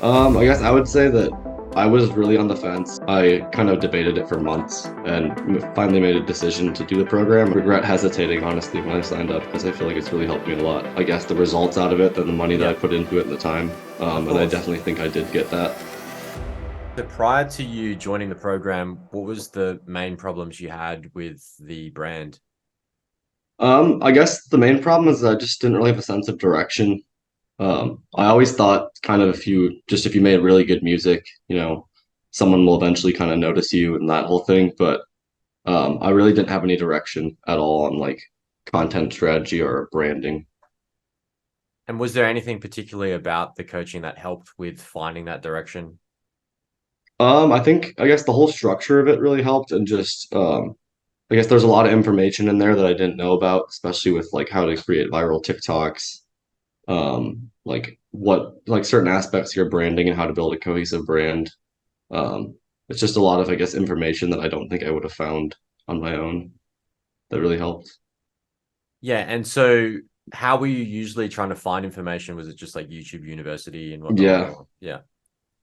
I guess I would say that I was really on the fence. I kind of debated it for months and finally made a decision to do the program. Regret hesitating, honestly, when I signed up because I feel like it's really helped me a lot. I guess the results out of it than the money that I Yeah, put into it at the time. of And I course. definitely think I did get that. So prior to you joining the program, what was the main problems you had with the brand? I guess the main problem is I just didn't really have a sense of direction. I always thought kind of if you made really good music, someone will eventually kind of notice you and that whole thing. But I really didn't have any direction at all on like content strategy or branding. And was there anything particularly about the coaching that helped with finding that direction? I guess the whole structure of it really helped, and just I guess there's a lot of information in there that I didn't know about, especially with like how to create viral TikToks, like certain aspects of your branding and how to build a cohesive brand. Um, it's just a lot of, I guess, information that I don't think I would have found on my own that really helped. Yeah, and so how were you usually trying to find information? Was it just like YouTube University and whatnot? Yeah, Or yeah.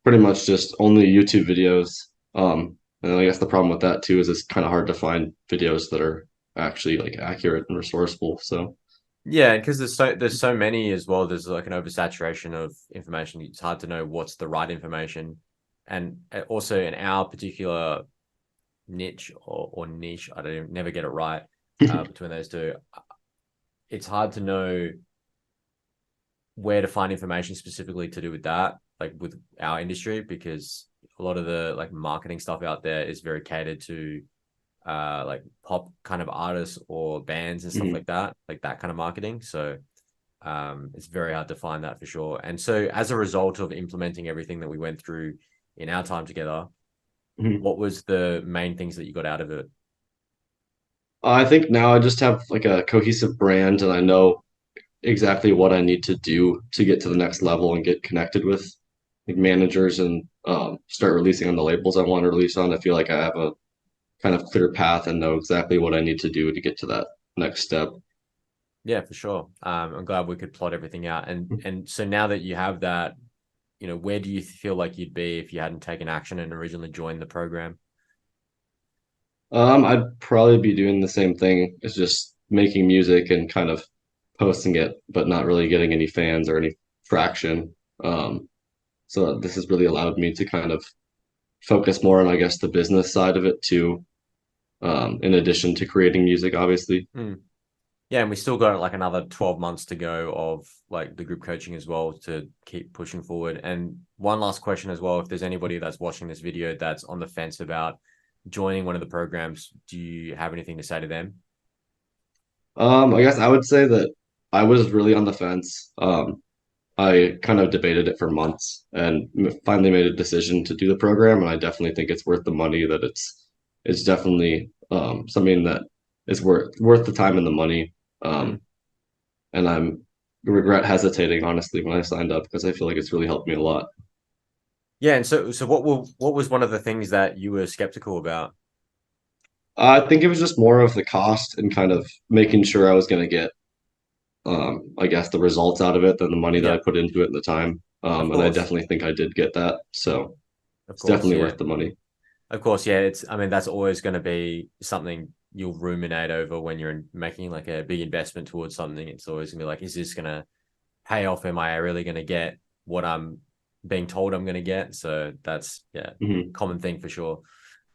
pretty much just only YouTube videos. And I guess the problem with that too is it's kind of hard to find videos that are actually like accurate and resourceful. So, Yeah, because there's so many as well. There's like an oversaturation of information. It's hard to know what's the right information. And also in our particular niche or niche, I don't never get it right between those two. It's hard to know where to find information specifically to do with that, like with our industry, because a lot of the like marketing stuff out there is very catered to like pop kind of artists or bands and stuff mhm, like that kind of marketing. So it's very hard to find that for sure. And so as a result of implementing everything that we went through in our time together, mhm. what was the main things that you got out of it? I think now I just have like a cohesive brand and I know exactly what I need to do to get to the next level and get connected with like managers and start releasing on the labels I want to release on. I feel like I have a kind of clear path and know exactly what I need to do to get to that next step. Yeah, for sure. I'm glad we could plot everything out. And so now that you have that, where do you feel like you'd be if you hadn't taken action and originally joined the program? I'd probably be doing the same thing. It's just making music and kind of posting it, but not really getting any fans or any traction. So this has really allowed me to kind of focus more on, I guess, the business side of it too, in addition to creating music, obviously. Hmm. Yeah, and we still got like another 12 months to go of like the group coaching as well to keep pushing forward. And one last question as well, if there's anybody that's watching this video that's on the fence about joining one of the programs, do you have anything to say to them? I guess I would say that I was really on the fence. I kind of debated it for months and finally made a decision to do the program, and I definitely think it's worth the money. That it's definitely something that is worth the time and the money. Hmm. And I'm regret hesitating honestly when I signed up because I feel like it's really helped me a lot. Yeah, and so what was one of the things that you were skeptical about? I think it was just more of the cost and kind of making sure I was going to get, I guess, the results out of it than the money that I Yeah, put into it at the time. of And I course. definitely think I did get that. So Of it's course, definitely yeah. worth the money. Of course, yeah. I mean, that's always going to be something you'll ruminate over when you're making like a big investment towards something. It's always going to be like, is this going to pay off? Am I really going to get what I'm being told I'm going to get? So that's, yeah, Mhm. common thing for sure.